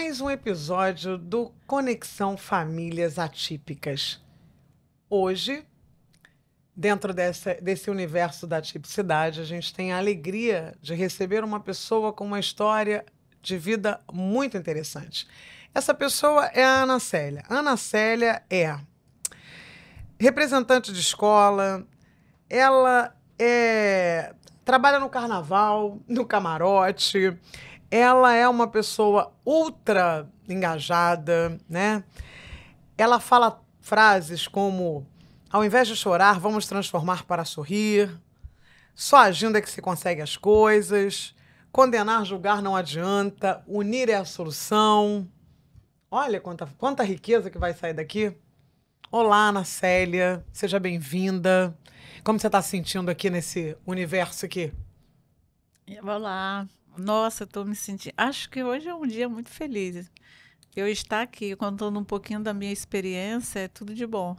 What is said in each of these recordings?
mais um episódio do Conexão Famílias Atípicas. Hoje, dentro desse universo da tipicidade, a gente tem a alegria de receber uma pessoa com uma história de vida muito interessante. Essa pessoa é a Ana Célia. Ana Célia é representante de escola, ela trabalha no carnaval, no camarote, ela é uma pessoa ultra engajada, né? Ela fala frases como: ao invés de chorar, vamos transformar para sorrir. Só agindo é que se consegue as coisas. Condenar, julgar não adianta. Unir é a solução. Olha quanta riqueza que vai sair daqui. Olá, Ana Célia. Seja bem-vinda. Como você está se sentindo aqui nesse universo aqui? Olá. Nossa, eu estou me sentindo... Acho que hoje é um dia muito feliz. Eu estar aqui contando um pouquinho da minha experiência é tudo de bom.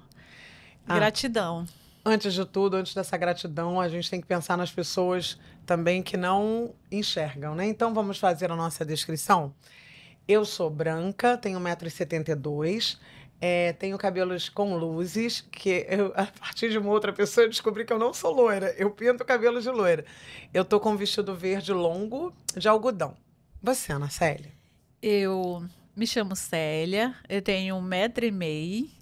Gratidão. Antes de tudo, antes dessa gratidão, a gente tem que pensar nas pessoas também que não enxergam, né? Então, vamos fazer a nossa descrição. Eu sou branca, tenho 1,72 m, tenho cabelos com luzes, que a partir de uma outra pessoa eu descobri que eu não sou loira, eu pinto cabelo de loira. Eu tô com um vestido verde longo de algodão. Você, Ana Célia? Eu me chamo Célia, eu tenho 1,5 m,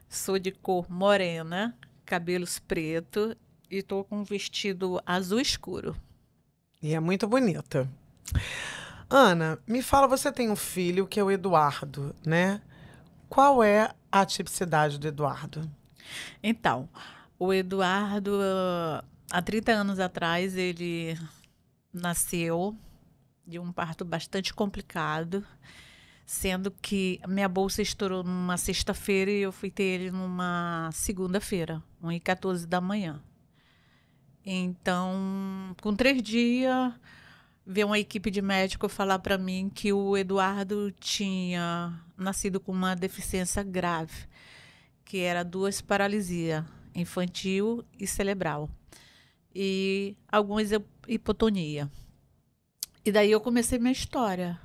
sou de cor morena, cabelos preto e tô com um vestido azul escuro. E é muito bonita. Ana, me fala, você tem um filho que é o Eduardo, né? Qual é a tipicidade do Eduardo? Então, o Eduardo, há 30 anos atrás, ele nasceu de um parto bastante complicado, sendo que a minha bolsa estourou numa sexta-feira e eu fui ter ele numa segunda-feira, 1h14 da manhã. Então, com 3 dias, veio uma equipe de médico falar para mim que o Eduardo tinha nascido com uma deficiência grave, que era 2 paralisias, infantil e cerebral, e algumas hipotonia. E daí eu comecei minha história.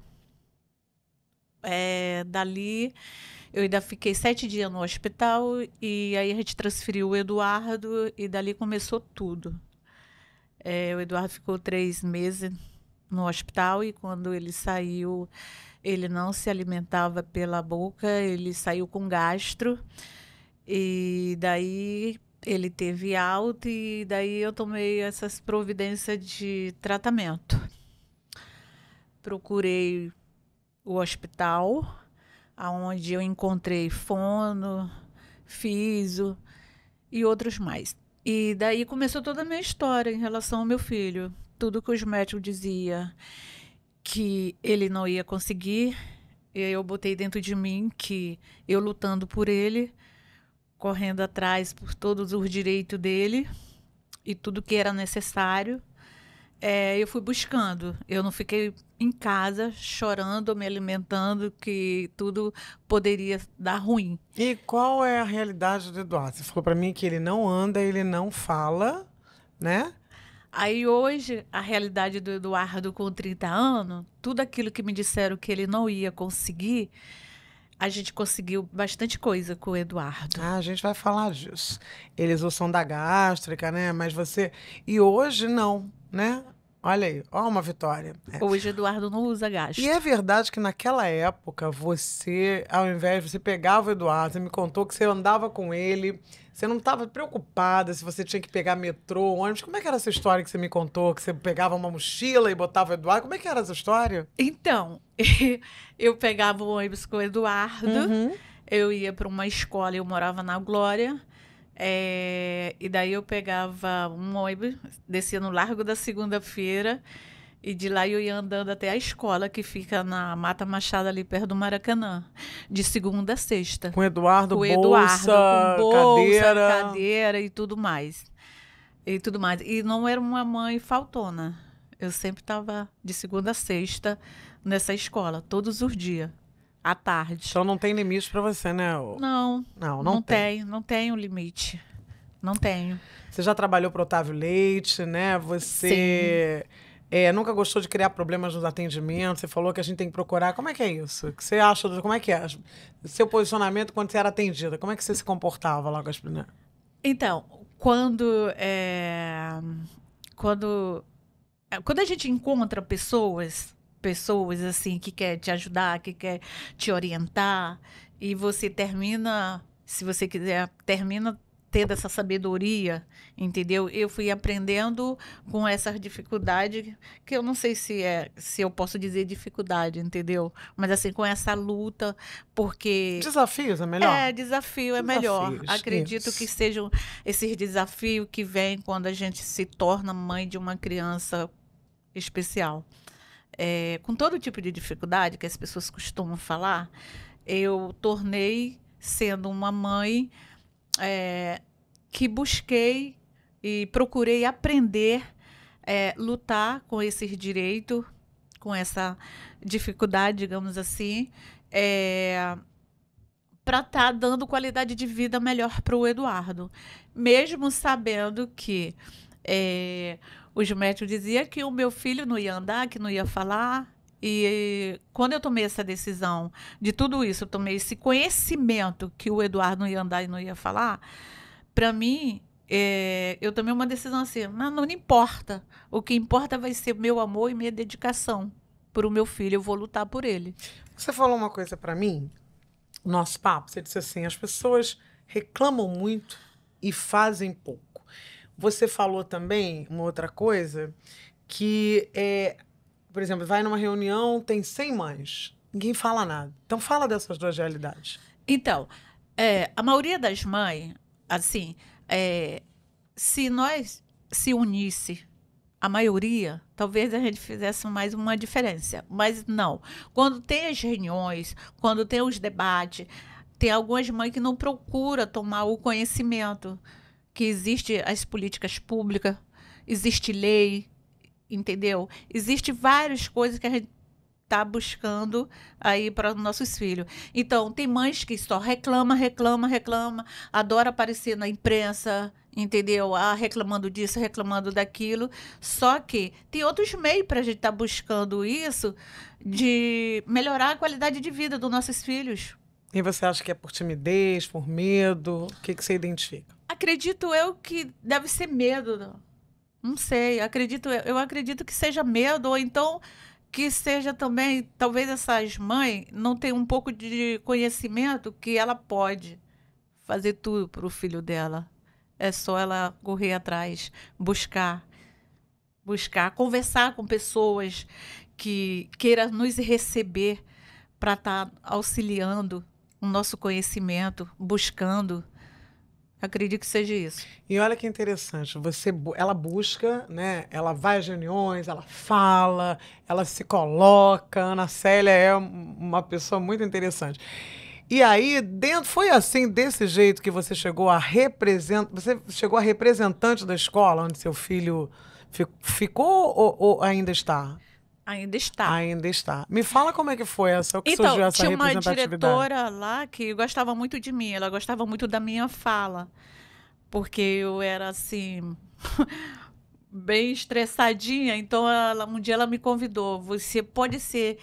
Dali, eu ainda fiquei 7 dias no hospital e aí a gente transferiu o Eduardo e dali começou tudo. O Eduardo ficou 3 meses no hospital e quando ele saiu, ele não se alimentava pela boca, ele saiu com gastro e daí ele teve alta e daí eu tomei essas providências de tratamento. Procurei o hospital, onde eu encontrei fono, fisio e outros mais. E daí começou toda a minha história em relação ao meu filho. Tudo que os médicos diziam que ele não ia conseguir, eu botei dentro de mim que eu lutando por ele, correndo atrás por todos os direitos dele e tudo que era necessário, eu fui buscando. Eu não fiquei em casa chorando, me alimentando, que tudo poderia dar ruim. E qual é a realidade do Eduardo? Você falou para mim que ele não anda, ele não fala, né? Aí hoje, a realidade do Eduardo com 30 anos, tudo aquilo que me disseram que ele não ia conseguir, a gente conseguiu bastante coisa com o Eduardo. A gente vai falar disso. Eles usam da gástrica, né? Mas você... E hoje não, né? Olha aí, ó uma vitória. Hoje o Eduardo não usa gastro. E é verdade que naquela época você, ao invés de você pegava o Eduardo, você me contou que você andava com ele, você não estava preocupada se você tinha que pegar metrô, ônibus. Como é que era essa história que você me contou? Que você pegava uma mochila e botava o Eduardo? Como é que era essa história? Então, eu pegava o ônibus com o Eduardo, eu ia para uma escola, eu morava na Glória, e daí eu pegava um ônibus, descia no Largo da Segunda-feira, e de lá eu ia andando até a escola, que fica na Mata Machado, ali perto do Maracanã, de segunda a sexta. Com o Eduardo, Com o bolsa, Eduardo, com bolsa, cadeira. cadeira e tudo mais. E tudo mais. E não era uma mãe faltona. Eu sempre estava de segunda a sexta nessa escola, todos os dias, à tarde. Então não tem limite para você, né? Não tem. Não tenho limite. Não tenho. Você já trabalhou para Otávio Leite, né? Você nunca gostou de criar problemas nos atendimentos. Você falou que a gente tem que procurar. Como é que é isso? O que você acha? Como é que é? Seu posicionamento quando você era atendida? Como é que você se comportava lá com as meninas? Então, quando a gente encontra pessoas assim que quer te ajudar, que quer te orientar, e você termina, se você quiser, termina tendo essa sabedoria, entendeu? Eu fui aprendendo com essas dificuldades, que eu não sei se eu posso dizer dificuldade, entendeu? Mas assim, com essa luta, porque Desafios é melhor? desafio é melhor. Desafios, Acredito isso. que sejam esses desafios que vêm quando a gente se torna mãe de uma criança especial. Com todo tipo de dificuldade que as pessoas costumam falar, eu tornei sendo uma mãe que busquei e procurei aprender, lutar com esses direitos, com essa dificuldade, digamos assim, para estar dando qualidade de vida melhor para o Eduardo, mesmo sabendo que os médicos diziam que o meu filho não ia andar, que não ia falar. E quando eu tomei essa decisão de tudo isso, eu tomei esse conhecimento que o Eduardo não ia andar e não ia falar, para mim, eu tomei uma decisão assim, não importa. O que importa vai ser meu amor e minha dedicação por o meu filho. Eu vou lutar por ele. Você falou uma coisa para mim, no nosso papo. Você disse assim, as pessoas reclamam muito e fazem pouco. Você falou também uma outra coisa, que por exemplo, vai numa reunião, tem 100 mães, ninguém fala nada. Então fala dessas duas realidades. Então, a maioria das mães, assim, se nós se unisse, a maioria, talvez a gente fizesse mais uma diferença. Mas não. Quando tem as reuniões, quando tem os debates, tem algumas mães que não procuram tomar o conhecimento que existe as políticas públicas, existe lei, entendeu? Existe várias coisas que a gente está buscando aí para os nossos filhos. Então, tem mães que só reclama, adora aparecer na imprensa, entendeu? Reclamando disso, reclamando daquilo. Só que tem outros meios para a gente estar buscando isso, de melhorar a qualidade de vida dos nossos filhos. E você acha que é por timidez, por medo? O que você identifica? Acredito eu que deve ser medo. Não sei, eu acredito que seja medo, ou então que seja também, talvez essas mães não tenham um pouco de conhecimento que ela pode fazer tudo para o filho dela. É só ela correr atrás, buscar, conversar com pessoas que queiram nos receber para estar auxiliando o nosso conhecimento, buscando. Acredito que seja isso. E olha que interessante, ela busca, né? Ela vai às reuniões, ela fala, ela se coloca. Ana Célia é uma pessoa muito interessante. E aí, foi assim, desse jeito que você chegou a representante da escola onde seu filho ficou ou ainda está? Ainda está. Ainda está. Me fala como é que foi então, surgiu essa representatividade. Tinha uma diretora lá que gostava muito de mim, ela gostava muito da minha fala, porque eu era assim, bem estressadinha, então um dia ela me convidou, você pode ser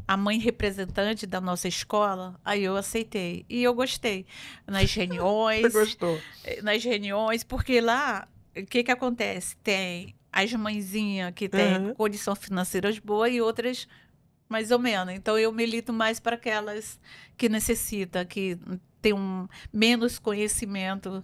a mãe representante da nossa escola? Aí eu aceitei, e eu gostei. Nas reuniões... Você gostou? Nas reuniões, porque lá, o que acontece? Tem as mãezinhas que têm condição financeira boa e outras mais ou menos. Então, eu milito mais para aquelas que necessitam, que têm menos conhecimento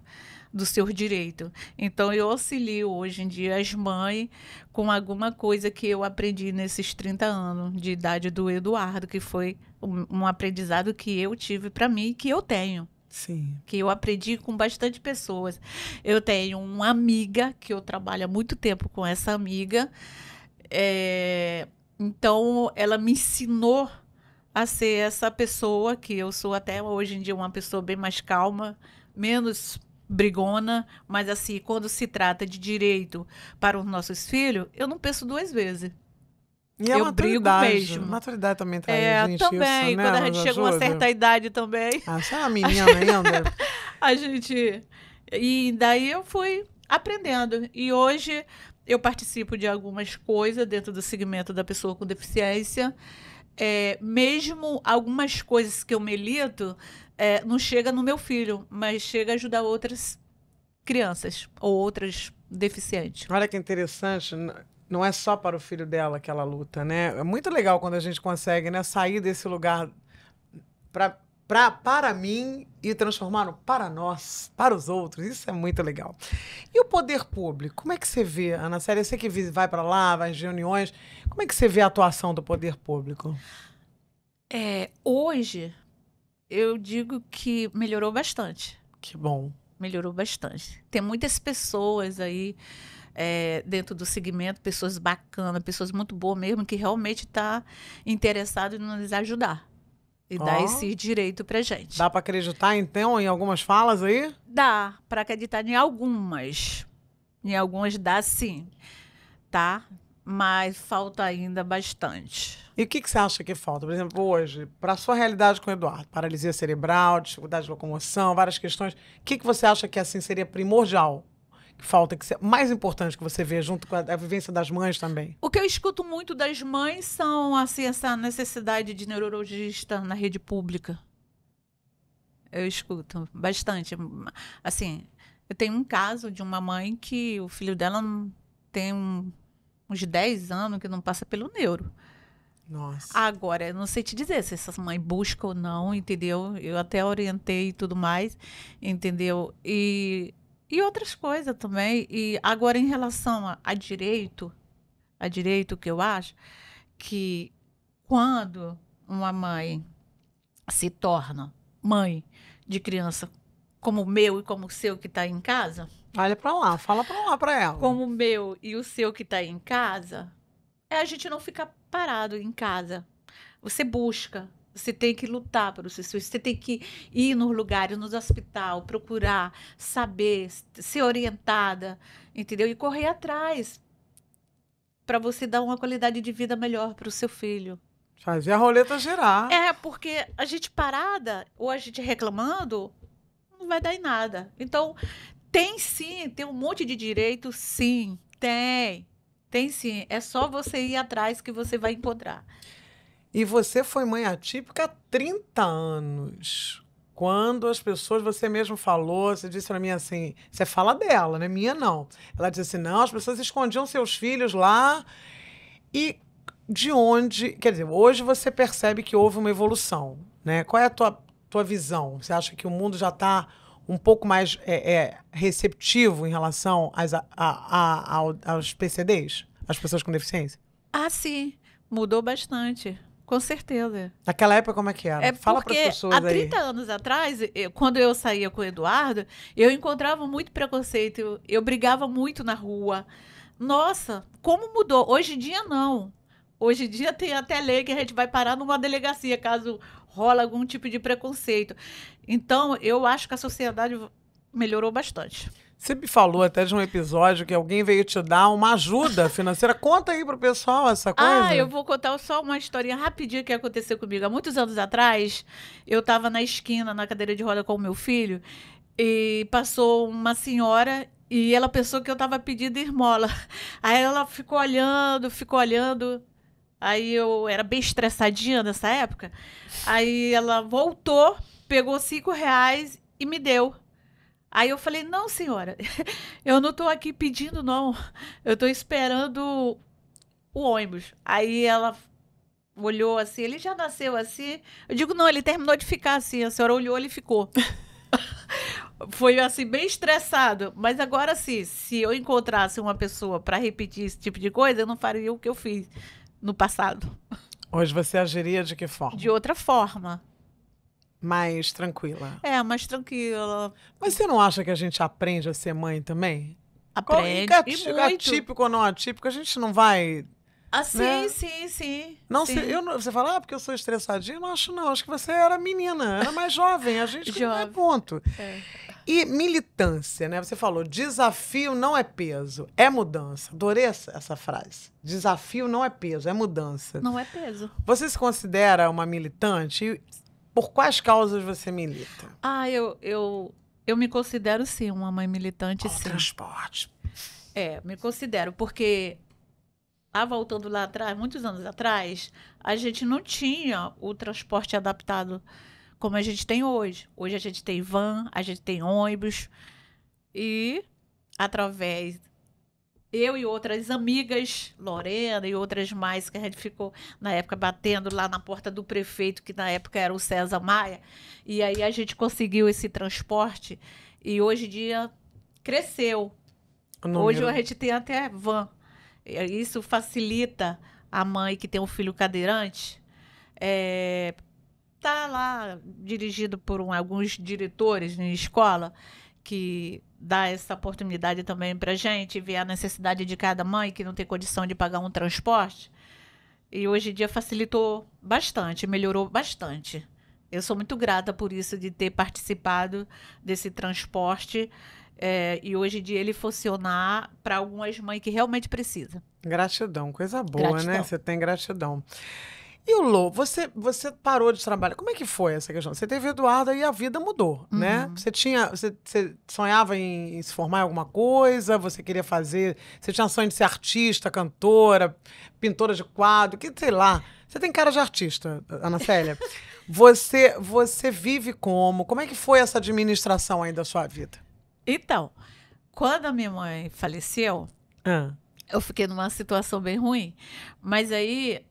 do seu direito. Então, eu auxilio hoje em dia as mães com alguma coisa que eu aprendi nesses 30 anos de idade do Eduardo, que foi um aprendizado que eu tive para mim e que eu tenho. Sim. Que eu aprendi com bastante pessoas. Eu tenho uma amiga que eu trabalho há muito tempo com essa amiga. Então, ela me ensinou a ser essa pessoa que eu sou até hoje em dia, uma pessoa bem mais calma, menos brigona, mas assim, quando se trata de direito para os nossos filhos, eu não penso duas vezes. E a eu brigo mesmo. A maturidade também traz a gente também, isso, né? Quando a gente chega a uma certa idade também. Você é uma menina ainda. A gente... E daí eu fui aprendendo. E hoje eu participo de algumas coisas dentro do segmento da pessoa com deficiência. Mesmo algumas coisas que eu milito, não chega no meu filho, mas chega a ajudar outras crianças ou outras deficientes. Olha que interessante, não é só para o filho dela que ela luta, né? É muito legal quando a gente consegue, né, sair desse lugar para mim e transformar no para nós, para os outros. Isso é muito legal. E o poder público? Como é que você vê, Ana Célia? Você que vai para lá, vai às reuniões, como é que você vê a atuação do poder público? Hoje, eu digo que melhorou bastante. Que bom. Melhorou bastante. Tem muitas pessoas aí dentro do segmento, pessoas bacanas, pessoas muito boas mesmo, que realmente estão interessadas em nos ajudar. E dar esse direito pra gente. Dá para acreditar, então, em algumas falas aí? Dá para acreditar em algumas. Em algumas dá sim, tá? Mas falta ainda bastante. E o que você acha que falta? Por exemplo, hoje, para a sua realidade com o Eduardo, paralisia cerebral, dificuldade de locomoção, várias questões, o que você acha que assim seria primordial? Que falta, mais importante que você vê junto com a vivência das mães também? O que eu escuto muito das mães são assim, essa necessidade de neurologista na rede pública. Eu escuto bastante. Assim, eu tenho um caso de uma mãe que o filho dela tem uns 10 anos que não passa pelo neuro. Nossa. Agora, eu não sei te dizer se essa mãe busca ou não, entendeu? Eu até orientei e tudo mais, entendeu? E outras coisas também. E agora, em relação a direito, que eu acho que quando uma mãe se torna mãe de criança como o meu e como o seu que está em casa... Olha para lá, fala para lá para ela. Como o meu e o seu que está em casa, a gente não fica parado em casa. Você busca. Você tem que lutar pelos seus filhos, você tem que ir nos lugares, nos hospitais, procurar, saber, ser orientada, entendeu? E correr atrás para você dar uma qualidade de vida melhor para o seu filho. Fazer a roleta girar. Porque a gente parada ou a gente reclamando não vai dar em nada. Então, tem sim, tem um monte de direito, sim, tem. Tem sim, é só você ir atrás que você vai encontrar. E você foi mãe atípica há 30 anos. Quando as pessoas, você mesmo falou, você disse para mim assim, você fala dela, né? Minha não. Ela disse assim, não, as pessoas escondiam seus filhos lá. E de onde, quer dizer, hoje você percebe que houve uma evolução, né? Qual é a tua visão? Você acha que o mundo já está um pouco mais receptivo em relação aos PCDs, às pessoas com deficiência? Ah, sim, mudou bastante. Com certeza. Naquela época, como é que era? Fala para as pessoas aí. Há 30 anos atrás, quando eu saía com o Eduardo, eu encontrava muito preconceito, eu brigava muito na rua. Nossa, como mudou? Hoje em dia, não. Hoje em dia tem até lei que a gente vai parar numa delegacia, caso rola algum tipo de preconceito. Então, eu acho que a sociedade melhorou bastante. Você me falou até de um episódio que alguém veio te dar uma ajuda financeira. Conta aí pro pessoal essa coisa. Eu vou contar só uma historinha rapidinho que aconteceu comigo. Há muitos anos atrás, eu estava na esquina, na cadeira de roda com o meu filho, e passou uma senhora e ela pensou que eu estava pedindo esmola. Aí ela ficou olhando. Aí eu era bem estressadinha nessa época. Aí ela voltou, pegou R$5 e me deu. Aí eu falei, não, senhora, eu não estou aqui pedindo, não. Eu estou esperando o ônibus. Aí ela olhou assim, ele já nasceu assim. Eu digo, não, ele terminou de ficar assim. A senhora olhou, ele ficou. Foi assim, bem estressado. Mas agora sim, se eu encontrasse uma pessoa para repetir esse tipo de coisa, eu não faria o que eu fiz no passado. Hoje você agiria de que forma? De outra forma. Mais tranquila. Mais tranquila. Mas você não acha que a gente aprende a ser mãe também? Aprende, e muito. Atípico ou não atípico, a gente não vai... Sim, né? sim. Não, sim. Você fala, porque eu sou estressadinha? Não acho não, acho que você era menina, era mais jovem, a gente não é ponto. E militância, né? Você falou, desafio não é peso, é mudança. Adorei essa frase. Desafio não é peso, é mudança. Não é peso. Você se considera uma militante? E por quais causas você milita? Eu me considero, sim, uma mãe militante, O sim. transporte. Me considero, porque voltando lá atrás, muitos anos atrás, a gente não tinha o transporte adaptado como a gente tem hoje. Hoje a gente tem van, a gente tem ônibus e através eu e outras amigas, Lorena e outras mais, que a gente ficou na época batendo lá na porta do prefeito, que na época era o César Maia, e aí a gente conseguiu esse transporte e hoje em dia cresceu. Hoje a gente tem até van. Isso facilita a mãe que tem um filho cadeirante. Tá lá dirigido por alguns diretores em escola que dá essa oportunidade também para gente ver a necessidade de cada mãe que não tem condição de pagar um transporte. E hoje em dia facilitou bastante, melhorou bastante. Eu sou muito grata por isso, de ter participado desse transporte e hoje em dia ele funcionar para algumas mães que realmente precisam. Gratidão, coisa boa, Gratidão. né? Você tem gratidão. E o Lô, você parou de trabalhar. Como é que foi essa questão? Você teve Eduardo e a vida mudou, né? Você sonhava em se formar em alguma coisa? Você queria fazer... Você tinha sonho de ser artista, cantora, pintora de quadro, que sei lá. Você tem cara de artista, Ana Célia. Você vive como? Como é que foi essa administração aí da sua vida? Então, quando a minha mãe faleceu, eu fiquei numa situação bem ruim. Mas aí,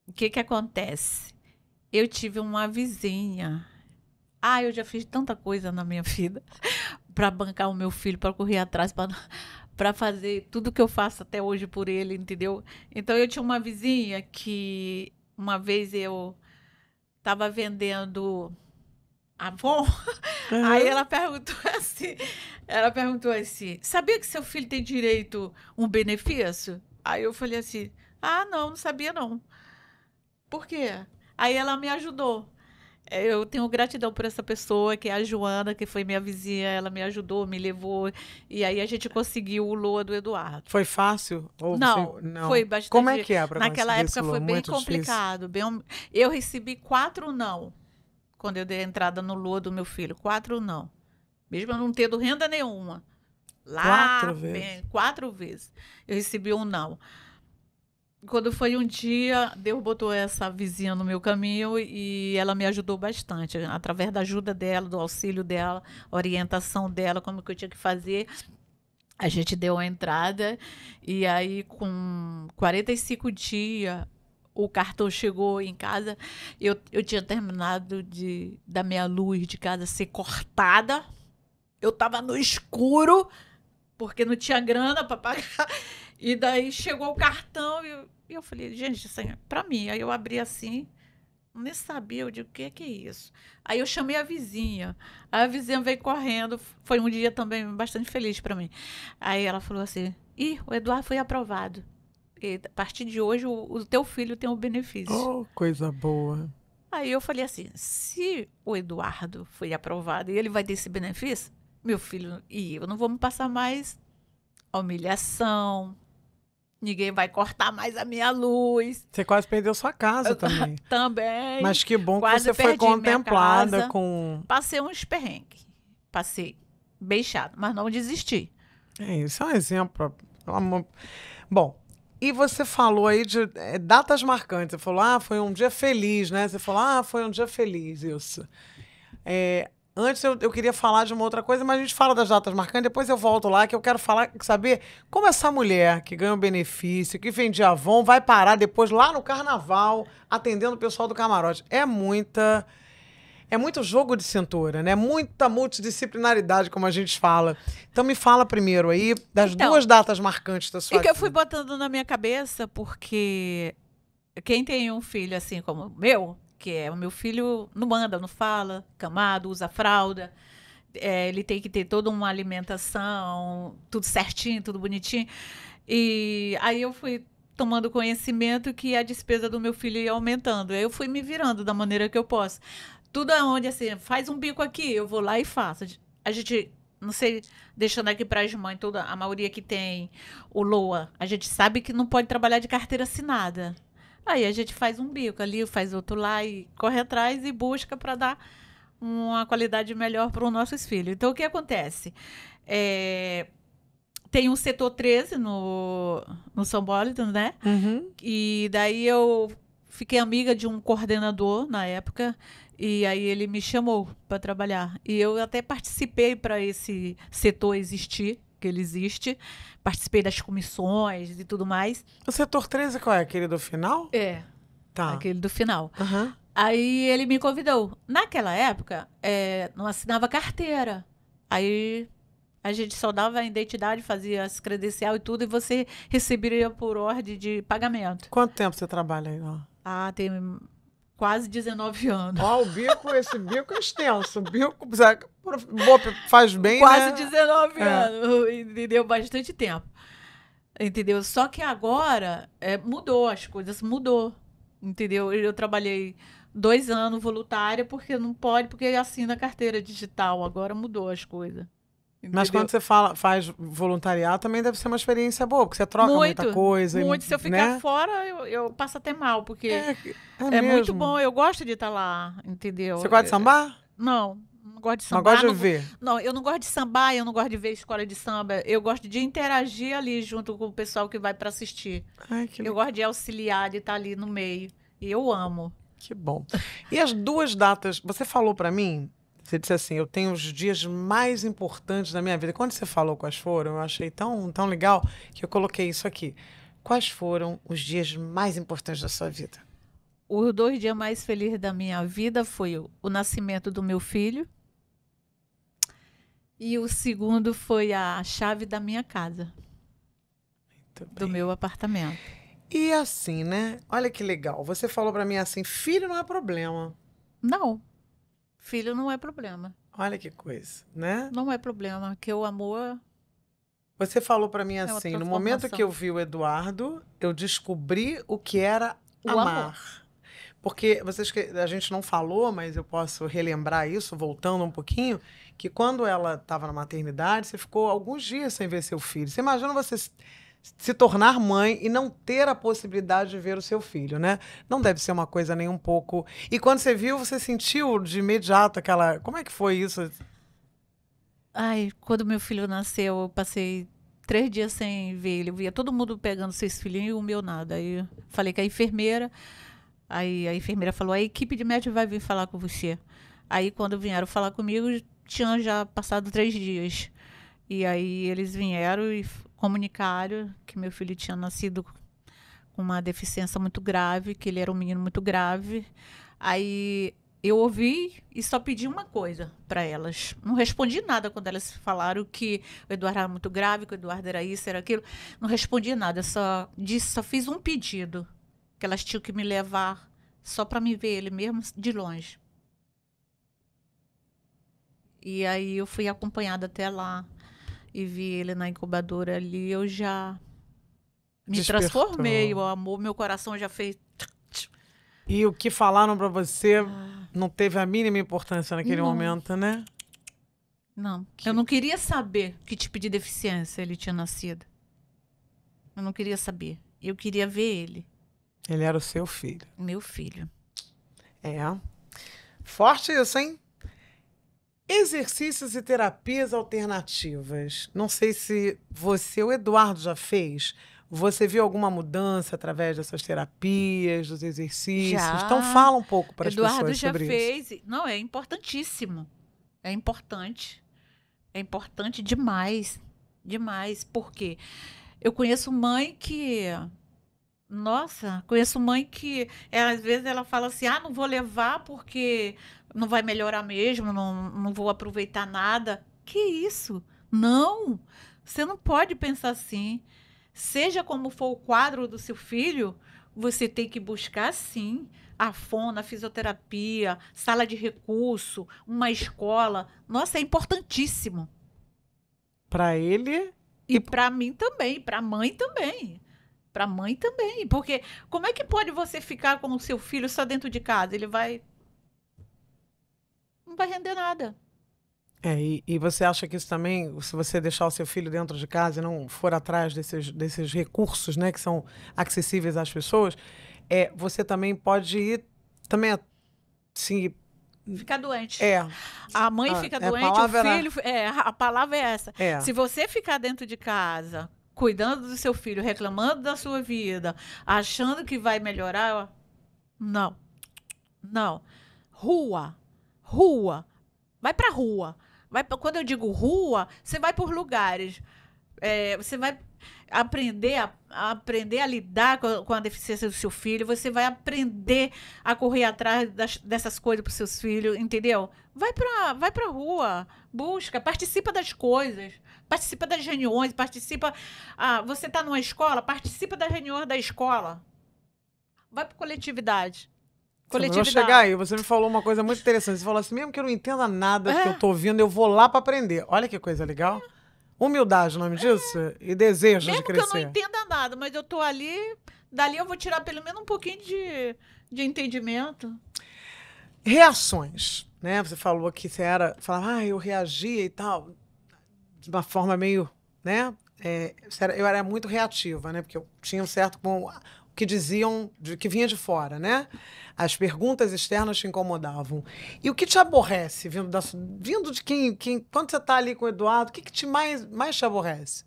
o que acontece? Eu tive uma vizinha. Eu já fiz tanta coisa na minha vida para bancar o meu filho, para correr atrás, para fazer tudo que eu faço até hoje por ele, entendeu? Então, eu tinha uma vizinha que uma vez eu estava vendendo Avon. Aí ela perguntou assim, sabia que seu filho tem direito a um benefício? Aí eu falei assim, não sabia não. Por quê? Aí ela me ajudou. Eu tenho gratidão por essa pessoa, que é a Joana, que foi minha vizinha. Ela me ajudou, me levou. E aí a gente conseguiu o Loa do Eduardo. Foi fácil? Ou não, foi bastante. Como é que é para naquela época foi bem complicado. Eu recebi 4 não. Quando eu dei a entrada no Lua do meu filho. 4 não. Mesmo eu não tendo renda nenhuma. Lá, 4 vezes? 4 vezes. Eu recebi um não. Quando foi um dia, Deus botou essa vizinha no meu caminho e ela me ajudou bastante. Através da ajuda dela, do auxílio dela, orientação dela, como que eu tinha que fazer. A gente deu a entrada e aí com 45 dias... O cartão chegou em casa, eu tinha terminado da minha luz de casa ser cortada. Eu estava no escuro, porque não tinha grana para pagar. E daí chegou o cartão e eu falei, gente, isso é para mim. Aí eu abri assim, nem sabia, eu digo, o que é isso? Aí eu chamei a vizinha. Aí a vizinha veio correndo, foi um dia também bastante feliz para mim. Aí ela falou assim, o Eduardo foi aprovado. A partir de hoje, o teu filho tem um benefício. Oh, coisa boa. Aí eu falei assim, se o Eduardo foi aprovado e ele vai ter esse benefício, meu filho e eu não vamos passar mais humilhação, ninguém vai cortar mais a minha luz. Você quase perdeu sua casa também. Também. Mas que bom que você foi contemplada com... Passei uns perrengues. Passei bem chato, mas não desisti. Isso é um exemplo. Bom... E você falou aí de datas marcantes. Você falou, foi um dia feliz, né? Você falou, foi um dia feliz, isso. Antes eu queria falar de uma outra coisa, mas a gente fala das datas marcantes, depois eu volto lá, que eu quero saber como essa mulher que ganha um benefício, que vendia Avon, vai parar depois lá no carnaval, atendendo o pessoal do camarote. É muito jogo de cintura, né? Muita multidisciplinaridade, como a gente fala. Então me fala primeiro aí das 2 datas marcantes da sua vida. E que eu fui botando na minha cabeça, porque quem tem um filho assim como o meu, que é o meu filho, não anda, não fala, camado, usa fralda, ele tem que ter toda uma alimentação, tudo certinho, tudo bonitinho. E aí eu fui tomando conhecimento que a despesa do meu filho ia aumentando. Aí eu fui me virando da maneira que eu posso. Tudo aonde, assim, faz um bico aqui, eu vou lá e faço. A gente, não sei, deixando aqui para as mães, a maioria que tem o LOA, a gente sabe que não pode trabalhar de carteira assinada. Aí a gente faz um bico ali, faz outro lá e corre atrás e busca para dar uma qualidade melhor para os nossos filhos. Então, o que acontece? Tem um setor 13 no São Bólito, né? E daí eu fiquei amiga de um coordenador na época, e aí ele me chamou para trabalhar. E eu até participei para esse setor existir, que ele existe. Participei das comissões e tudo mais. O setor 13 qual é? Aquele do final? Tá. Aquele do final. Uhum. Aí ele me convidou. Naquela época, não assinava carteira. Aí a gente só dava a identidade, fazia as credencial e tudo, e você receberia por ordem de pagamento. Quanto tempo você trabalha aí lá? Tem quase 19 anos. Ó, esse bico é extenso. O bico faz bem, quase né? 19 anos, entendeu? Bastante tempo. Entendeu? Só que agora mudou, as coisas mudou. Entendeu? Eu trabalhei 2 anos voluntária, porque não pode, porque assina a carteira digital. Agora mudou as coisas. Entendeu? Mas quando você faz voluntariado, também deve ser uma experiência boa, porque você troca muita coisa. Muito. Se eu ficar né? fora, eu passo até mal, porque é mesmo. muito bom. Eu gosto de estar lá, entendeu? Você gosta de sambar? Não gosto de sambar. Mas gosta de ver? Não, eu não gosto de sambar, eu não gosto de ver escola de samba. Eu gosto de interagir ali junto com o pessoal que vai para assistir. Eu gosto de auxiliar, de estar ali no meio. E eu amo. Que bom. E as 2 datas, você falou para mim, você disse assim, eu tenho os dias mais importantes da minha vida. Quando você falou quais foram, eu achei tão legal que eu coloquei isso aqui. Quais foram os dias mais importantes da sua vida? Os 2 dias mais felizes da minha vida foi o nascimento do meu filho. E o segundo foi a chave da minha casa. Do meu apartamento. E assim, né? Olha que legal. Você falou para mim assim, filho não é problema. Não. Filho não é problema. Olha que coisa, né? Não é problema, que o amor... Você falou para mim assim, no momento que eu vi o Eduardo, eu descobri o que era amar. Amor. Porque a gente não falou, mas eu posso relembrar isso, voltando um pouquinho, que quando ela estava na maternidade, você ficou alguns dias sem ver seu filho. Você imagina você se tornar mãe e não ter a possibilidade de ver o seu filho, né? Não deve ser uma coisa nem um pouco... E quando você viu, você sentiu de imediato aquela... Como é que foi isso? Quando meu filho nasceu, eu passei 3 dias sem ver ele. Eu via todo mundo pegando 6 filhinhos e o meu nada. Aí eu falei com a enfermeira. Aí a enfermeira falou, a equipe de médico vai vir falar com você. Aí quando vieram falar comigo, tinha já passado 3 dias. E aí eles vieram e comunicaram que meu filho tinha nascido com uma deficiência muito grave, que ele era um menino muito grave. Aí eu ouvi e só pedi uma coisa para elas. Não respondi nada quando elas falaram que o Eduardo era muito grave, que o Eduardo era isso, era aquilo. Não respondi nada, só fiz um pedido, que elas tinham que me levar só para me ver ele mesmo de longe. E aí eu fui acompanhada até lá e vi ele na incubadora ali, eu já me transformei, o amor, meu coração já fez... E o que falaram para você não teve a mínima importância naquele momento, né? Não, eu não queria saber que tipo de deficiência ele tinha nascido. Eu não queria saber, eu queria ver ele. Ele era o seu filho. Meu filho. Forte isso, hein? Exercícios e terapias alternativas. Não sei se o Eduardo já fez. Você viu alguma mudança através dessas terapias, dos exercícios? Já. Então fala um pouco para as pessoas sobre isso. Eduardo já fez. Não, é importantíssimo. É importante. É importante demais. Demais. Por quê? Eu conheço mãe que... Nossa, conheço mãe que às vezes ela fala assim, não vou levar porque não vai melhorar mesmo, não vou aproveitar nada. Que isso? Não, você não pode pensar assim. Seja como for o quadro do seu filho, você tem que buscar, sim, a fono, a fisioterapia, sala de recurso, uma escola. Nossa, é importantíssimo. Para ele? E para mim também, para a mãe também. Para a mãe também, porque como é que pode você ficar com o seu filho só dentro de casa? Ele não vai render nada. E você acha que isso também, se você deixar o seu filho dentro de casa e não for atrás desses recursos, né, que são acessíveis às pessoas, você também pode ir também, assim, Fica doente. É. A mãe fica doente, o filho... a palavra é essa. Se você ficar dentro de casa, cuidando do seu filho, reclamando da sua vida, achando que vai melhorar, não. Não. Rua. Vai pra rua. Quando eu digo rua, você vai por lugares. Você vai aprender a lidar com a deficiência do seu filho. Você vai aprender a correr atrás dessas coisas para os seus filhos, entendeu? Vai pra rua, busca, participa das coisas, participa das reuniões, participa... você está numa escola, participa das reuniões da escola. Vai para coletividade. Eu vou chegar aí, você me falou uma coisa muito interessante. Você falou assim, mesmo que eu não entenda nada do que eu tô ouvindo, eu vou lá para aprender. Olha que coisa legal. Humildade, o nome disso? E desejo de crescer. Mesmo que eu não entenda nada, mas eu tô ali, dali eu vou tirar pelo menos um pouquinho de entendimento. Reações, né? Você falou que você falava, eu reagia e tal, de uma forma meio, né? Eu era muito reativa, né? Porque eu tinha um certo... que diziam, que vinha de fora, né? As perguntas externas te incomodavam. E o que te aborrece, vindo de quem... Quando você está ali com o Eduardo, o que mais te aborrece?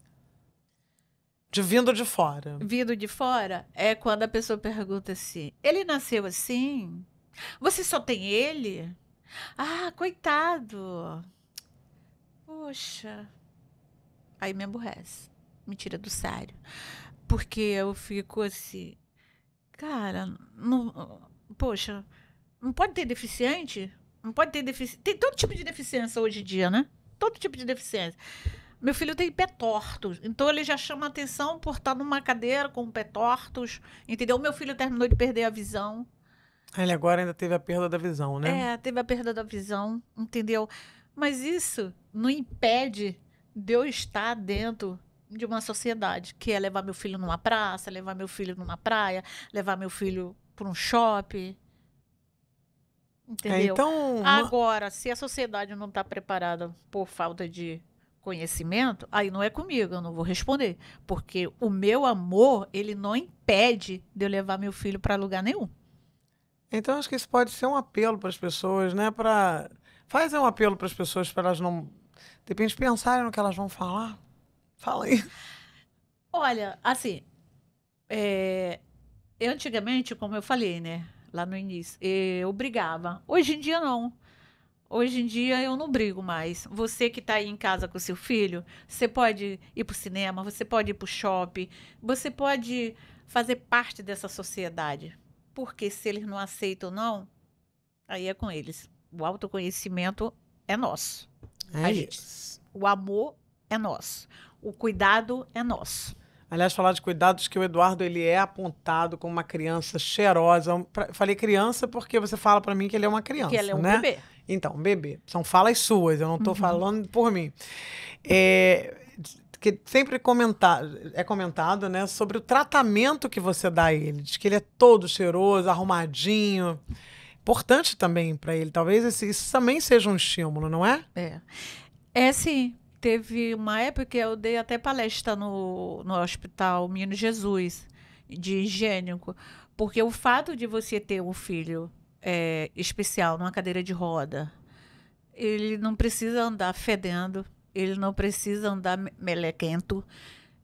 Vindo de fora. Vindo de fora é quando a pessoa pergunta assim, ele nasceu assim? Você só tem ele? Ah, coitado. Poxa. Aí me aborrece. Me tira do sério. Porque eu fico assim, cara, poxa, não pode ter deficiente? Não pode ter deficiência. Tem todo tipo de deficiência hoje em dia, né? Todo tipo de deficiência. Meu filho tem pé torto, então ele já chama atenção por estar numa cadeira com pé tortos, entendeu? Meu filho terminou de perder a visão. Ele agora ainda teve a perda da visão, né? Teve a perda da visão, entendeu? Mas isso não impede de eu estar dentro de uma sociedade, que é levar meu filho numa praça, levar meu filho numa praia, levar meu filho para um shopping. Entendeu? Então, agora, se a sociedade não está preparada por falta de conhecimento, aí não é comigo, eu não vou responder. Porque o meu amor, ele não impede de eu levar meu filho para lugar nenhum. Então, acho que isso pode ser um apelo para as pessoas, né? Faz um apelo para as pessoas, para elas não, de repente, pensarem no que elas vão falar. Fala aí. Olha, assim, antigamente, como eu falei, né? Lá no início, eu brigava. Hoje em dia, não. Hoje em dia, eu não brigo mais. Você que está aí em casa com seu filho, você pode ir para o cinema, você pode ir para o shopping, você pode fazer parte dessa sociedade. Porque se eles não aceitam, não, aí é com eles. O autoconhecimento é nosso. O amor é nosso. O cuidado é nosso. Aliás, falar de cuidados, que o Eduardo ele é apontado como uma criança cheirosa. Falei criança porque você fala para mim que ele é uma criança, que ele é um né? bebê. Então, bebê. São falas suas, eu não estou falando por mim. Que sempre é comentado, né, sobre o tratamento que você dá a ele. Diz que ele é todo cheiroso, arrumadinho. Importante também para ele. Talvez isso também seja um estímulo, não é? Sim. Teve uma época que eu dei até palestra no Hospital Menino Jesus, de higiênico, porque o fato de você ter um filho especial numa cadeira de roda, ele não precisa andar fedendo, ele não precisa andar melequento,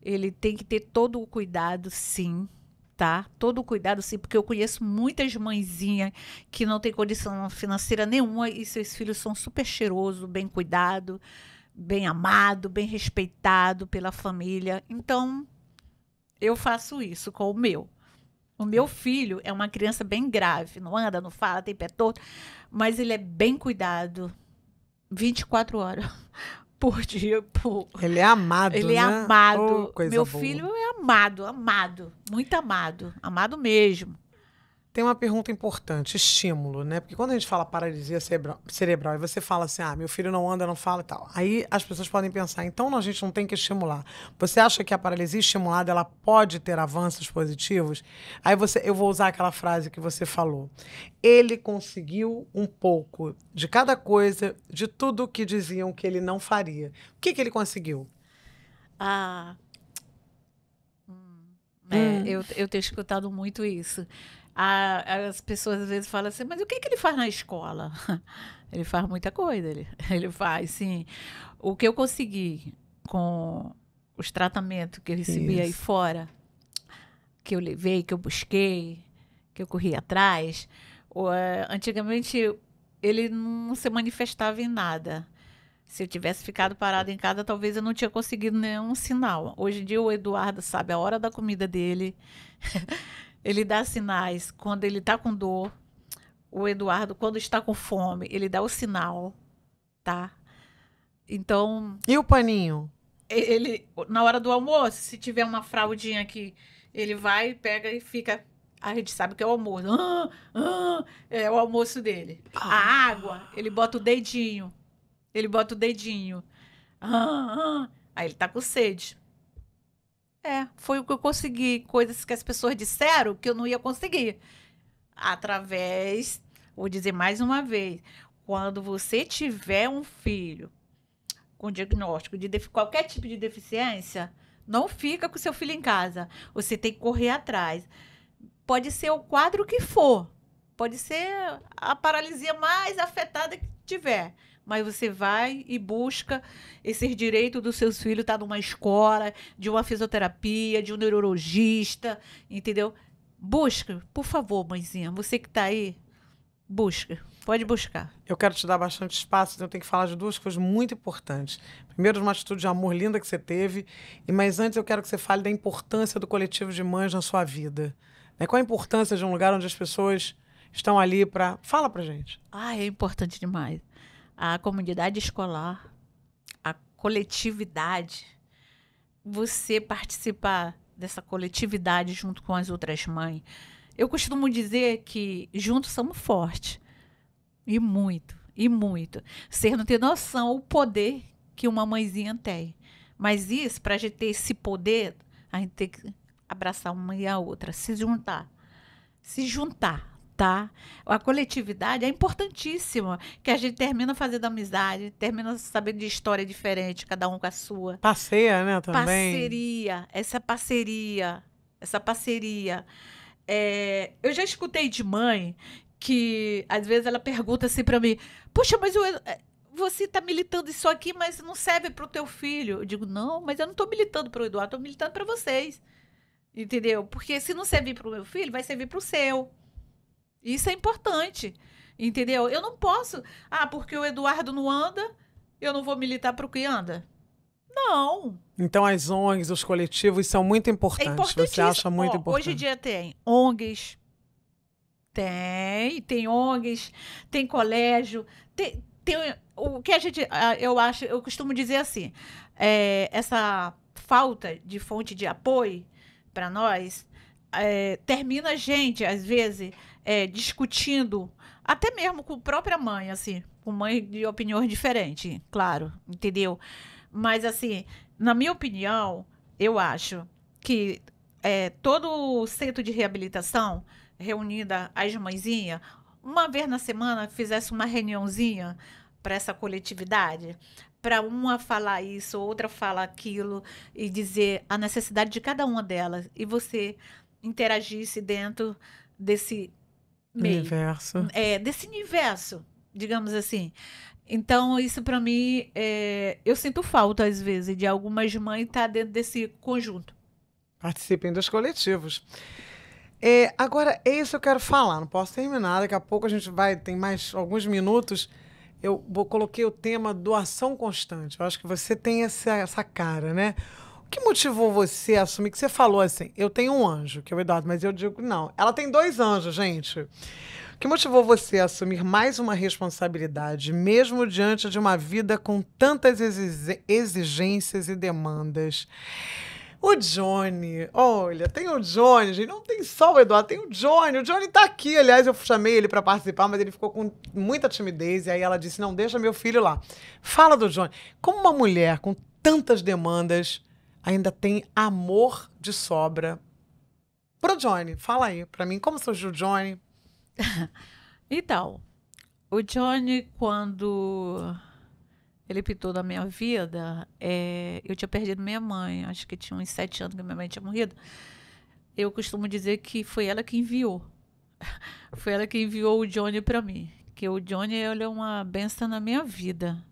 ele tem que ter todo o cuidado, sim, tá? Todo o cuidado, sim, porque eu conheço muitas mãezinhas que não têm condição financeira nenhuma e seus filhos são super cheirosos, bem cuidados, bem amado, bem respeitado pela família. Então, eu faço isso com o meu. O meu filho é uma criança bem grave, não anda, não fala, tem pé torto, mas ele é bem cuidado 24 horas por dia. Ele é amado, ele é né? amado. Meu boa. filho é amado, muito amado mesmo. Tem uma pergunta importante, estímulo, né? Porque quando a gente fala paralisia cerebral e você fala assim, meu filho não anda, não fala e tal, aí as pessoas podem pensar, então a gente não tem que estimular. Você acha que a paralisia estimulada, ela pode ter avanços positivos? Aí eu vou usar aquela frase que você falou. Ele conseguiu um pouco de cada coisa, de tudo que diziam que ele não faria. O que ele conseguiu? Eu tenho escutado muito isso. As pessoas às vezes falam assim, mas o que ele faz na escola? Ele faz muita coisa, ele faz, sim. O que eu consegui com os tratamentos que eu recebi aí Isso. fora, que eu levei, que eu busquei, que eu corri atrás, antigamente ele não se manifestava em nada. Se eu tivesse ficado parado em casa, talvez eu não tinha conseguido nenhum sinal. Hoje em dia o Eduardo sabe a hora da comida dele, ele dá sinais quando ele está com dor. O Eduardo, quando está com fome, ele dá o sinal, tá? Então, E o paninho? ele, na hora do almoço, se tiver uma fraldinha aqui, ele vai, pega e fica. A gente sabe que é o almoço. É o almoço dele. A água, ele bota o dedinho. Ele bota o dedinho. Aí ele tá com sede. Foi o que eu consegui. Coisas que as pessoas disseram que eu não ia conseguir. Através, vou dizer mais uma vez, quando você tiver um filho com diagnóstico de qualquer tipo de deficiência, não fica com seu filho em casa. Você tem que correr atrás. Pode ser o quadro que for. Pode ser a paralisia mais afetada que tiver. Mas você vai e busca esses direitos dos seus filhos, tá numa escola, de uma fisioterapia, de um neurologista, entendeu? Busca, por favor, mãezinha, você que tá aí, busca. Pode buscar. Eu quero te dar bastante espaço, então eu tenho que falar de duas coisas muito importantes. Primeiro, uma atitude de amor linda que você teve, mas antes eu quero que você fale da importância do coletivo de mães na sua vida. Né? Qual a importância de um lugar onde as pessoas estão ali para... Fala pra gente. É importante demais. A comunidade escolar, a coletividade, você participar dessa coletividade junto com as outras mães. Eu costumo dizer que juntos somos fortes. E muito, e muito. Você não tem noção o poder que uma mãezinha tem. Mas isso, para a gente ter esse poder, a gente tem que abraçar uma e a outra, se juntar. Se juntar, tá? A coletividade é importantíssima, que a gente termina fazendo amizade, termina sabendo de história diferente, cada um com a sua. Passeia, né, também. Parceria, essa parceria, essa parceria. Eu já escutei de mãe que às vezes ela pergunta assim para mim, poxa, mas você está militando isso aqui, mas não serve para o teu filho. Eu digo, não, mas eu não estou militando para o Eduardo, estou militando para vocês. Entendeu? Porque se não servir para o meu filho, vai servir para o seu. Isso é importante. Entendeu? Eu não posso, porque o Eduardo não anda, eu não vou militar para o que anda. Não. Então as ONGs, os coletivos são muito importantes. É importantíssimo. Você acha muito importante? Hoje em dia tem ONGs, tem ONGs, tem colégio, tem o que a gente, eu costumo dizer assim, essa falta de fonte de apoio para nós termina a gente, às vezes, discutindo, até mesmo com a própria mãe, assim, com mãe de opiniões diferentes, claro, entendeu? Mas, assim, na minha opinião, eu acho que todo o centro de reabilitação, reunida as mãezinhas, uma vez na semana fizesse uma reuniãozinha para essa coletividade, para uma falar isso, outra falar aquilo, e dizer a necessidade de cada uma delas, e você interagisse dentro desse meio, universo. Desse universo, digamos assim. Então, isso para mim, eu sinto falta, às vezes, de algumas mães estar dentro desse conjunto. Participem dos coletivos. Agora, é isso que eu quero falar. Não posso terminar. Daqui a pouco a gente tem mais alguns minutos. Eu coloquei o tema doação constante. Eu acho que você tem essa cara, né? O que motivou você a assumir que você falou assim, eu tenho um anjo, que é o Eduardo, mas eu digo não. Ela tem 2 anjos, gente. O que motivou você a assumir mais uma responsabilidade, mesmo diante de uma vida com tantas exigências e demandas? O Johnny, olha, tem o Johnny, gente, não tem só o Eduardo, tem o Johnny tá aqui, aliás, eu chamei ele para participar, mas ele ficou com muita timidez, e aí ela disse, não, deixa meu filho lá. Fala do Johnny, como uma mulher com tantas demandas ainda tem amor de sobra pro Johnny? Fala aí, pra mim, como surgiu o Johnny? Então, o Johnny, quando ele pintou na minha vida, eu tinha perdido minha mãe, acho que tinha uns 7 anos que minha mãe tinha morrido. Eu costumo dizer que foi ela que enviou Foi ela que enviou o Johnny para mim. Que o Johnny, ele é uma benção na minha vida.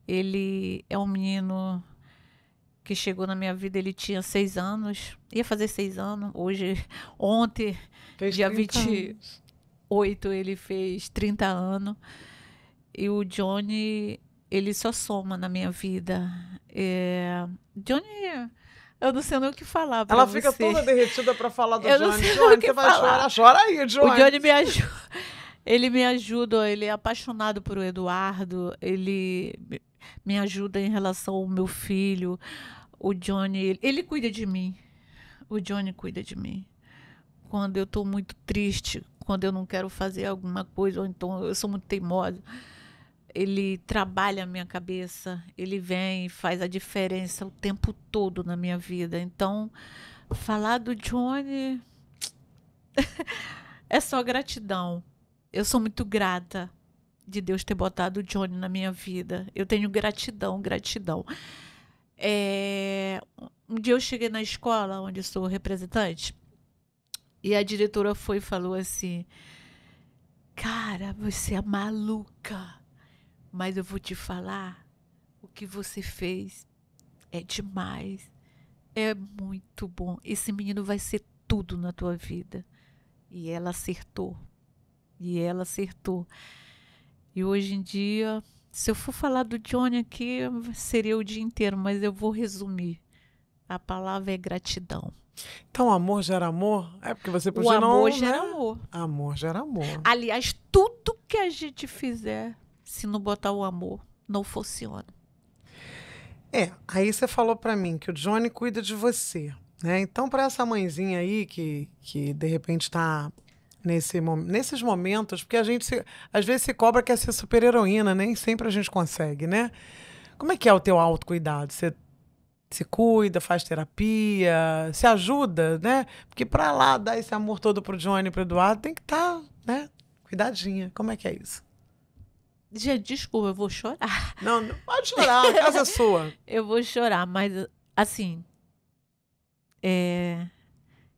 Ele é um menino que chegou na minha vida, ele tinha 6 anos. Ia fazer 6 anos. Hoje, ontem, Fez dia 30 anos. 28, ele fez 30 anos. E o Johnny, ele só soma na minha vida. Johnny, eu não sei nem o que falar pra Ela você. fica toda derretida pra falar do Eu não Johnny. sei Johnny, o que você vai falar. chorar? Chora aí, Johnny. O Johnny me ajuda. Ele me ajuda, ele é apaixonado por Eduardo, ele me ajuda em relação ao meu filho. O Johnny, ele cuida de mim. O Johnny cuida de mim. Quando eu estou muito triste, quando eu não quero fazer alguma coisa, ou então eu sou muito teimosa, ele trabalha a minha cabeça, ele vem e faz a diferença o tempo todo na minha vida. Então, falar do Johnny é só gratidão. Eu sou muito grata de Deus ter botado o Johnny na minha vida. Eu tenho gratidão, gratidão. Um dia eu cheguei na escola onde eu sou representante e a diretora foi e falou assim: cara, você é maluca, mas eu vou te falar, o que você fez é demais, é muito bom. Esse menino vai ser tudo na tua vida. E ela acertou. E ela acertou. E hoje em dia, se eu for falar do Johnny aqui, seria o dia inteiro, mas eu vou resumir. A palavra é gratidão. Então, amor gera amor? É porque você podia O amor não, gera né? amor. Amor gera amor. Aliás, tudo que a gente fizer, se não botar o amor, não funciona. Aí você falou pra mim que o Johnny cuida de você, né? Então, pra essa mãezinha aí que de repente tá nesses momentos, porque a gente às vezes se cobra que é ser super-heroína, nem sempre a gente consegue, né? Como é que é o teu autocuidado? Você se cuida, faz terapia, se ajuda, né? Porque pra lá dar esse amor todo pro Johnny e pro Eduardo, tem que estar, né? Cuidadinha. Como é que é isso? Gente, desculpa, eu vou chorar. Não pode chorar, a casa é sua. Eu vou chorar, mas assim,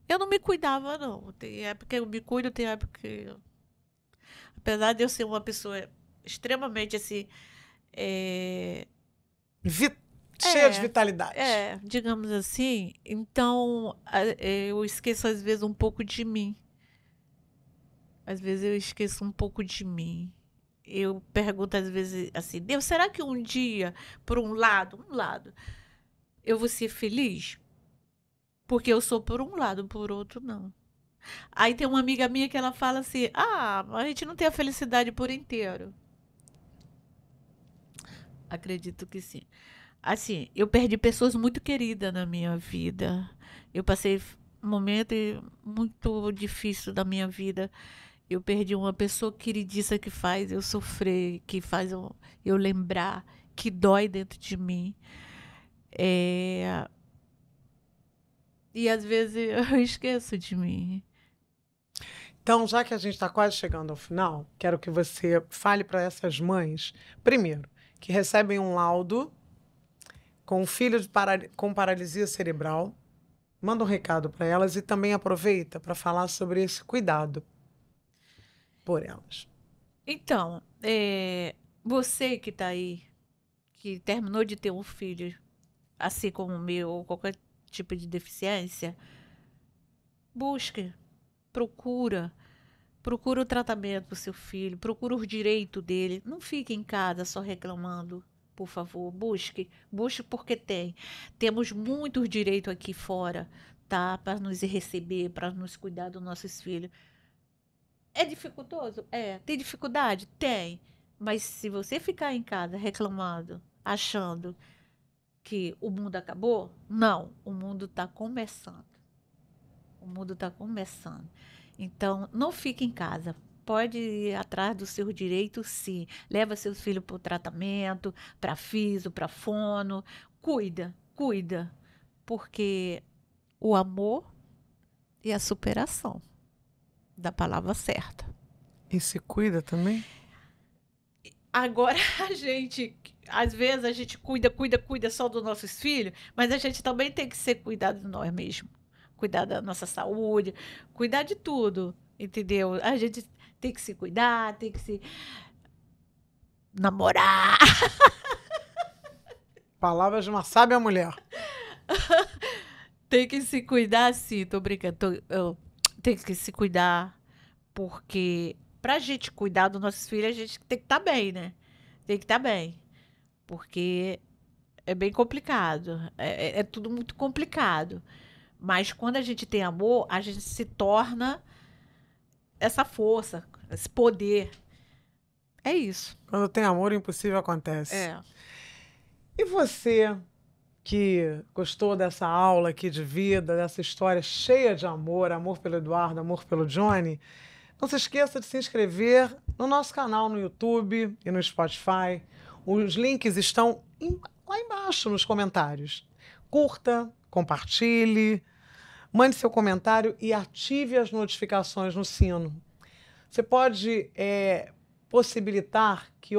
eu não me cuidava, não. Tem época que eu me cuido, tem época que... Apesar de eu ser uma pessoa extremamente, assim, Cheia de vitalidade. digamos assim, então eu esqueço às vezes um pouco de mim. Às vezes eu esqueço um pouco de mim. Eu pergunto às vezes assim, Deus, será que um dia, por um lado, eu vou ser feliz? Porque eu sou por um lado, por outro não. Aí tem uma amiga minha que ela fala assim, a gente não tem a felicidade por inteiro. Acredito que sim. Assim, eu perdi pessoas muito queridas na minha vida. Eu passei um momento muito difícil da minha vida. Eu perdi uma pessoa queridíssima que faz eu sofrer, que faz eu lembrar, que dói dentro de mim. E às vezes eu esqueço de mim. Então, já que a gente está quase chegando ao final, quero que você fale para essas mães, primeiro, que recebem um laudo com um filho com paralisia cerebral, manda um recado para elas e também aproveita para falar sobre esse cuidado por elas. Então, você que está aí, que terminou de ter um filho, assim como o meu, ou qualquer tipo de deficiência, busque, procura o tratamento do seu filho, procura o direito dele. Não fique em casa só reclamando, por favor. Busque porque temos muitos direitos aqui fora, tá? Para nos receber, para nos cuidar dos nossos filhos. É dificultoso? Tem dificuldade? Tem. Mas se você ficar em casa reclamando, achando que o mundo acabou, não, o mundo está começando. O mundo está começando. Então, não fique em casa. Pode ir atrás do seu direito, sim. Leva seus filhos para o tratamento, para fiso, para fono. Cuida. Porque o amor e a superação da palavra certa. E se cuida também? Agora às vezes a gente cuida só dos nossos filhos, mas a gente também tem que ser cuidado de nós mesmos. Cuidar da nossa saúde, cuidar de tudo. entendeu? A gente tem que se cuidar, tem que se namorar. Palavras de uma sábia mulher. Tem que se cuidar, sim, tô brincando. Tem que se cuidar, porque pra gente cuidar dos nossos filhos, a gente tem que estar bem, né? Tem que estar bem. Porque é bem complicado. É tudo muito complicado. Mas quando a gente tem amor, a gente se torna essa força, esse poder. É isso. Quando tem amor, o impossível acontece. É. E você que gostou dessa aula aqui de vida, dessa história cheia de amor, amor pelo Eduardo, amor pelo Johnny, não se esqueça de se inscrever no nosso canal no YouTube e no Spotify. Os links estão lá embaixo nos comentários. Curta, compartilhe, mande seu comentário e ative as notificações no sino. Você pode possibilitar que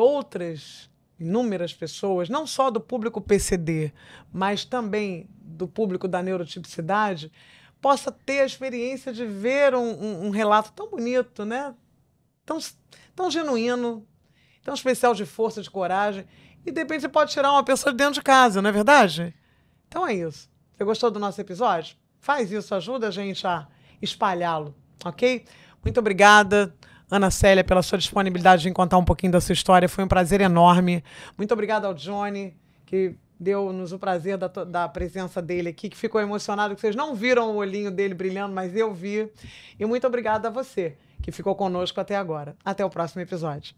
inúmeras pessoas, não só do público PCD, mas também do público da neurotipicidade, possa ter a experiência de ver um relato tão bonito, né? Tão genuíno, tão especial de força, de coragem, e de repente você pode tirar uma pessoa de dentro de casa, não é verdade? Então é isso. Você gostou do nosso episódio? Faz isso, ajuda a gente a espalhá-lo, ok? Muito obrigada, Ana Célia, pela sua disponibilidade em contar um pouquinho da sua história. Foi um prazer enorme. Muito obrigada ao Johnny, que deu-nos o prazer da presença dele aqui, que ficou emocionado, que vocês não viram o olhinho dele brilhando, mas eu vi. E muito obrigada a você, que ficou conosco até agora. Até o próximo episódio.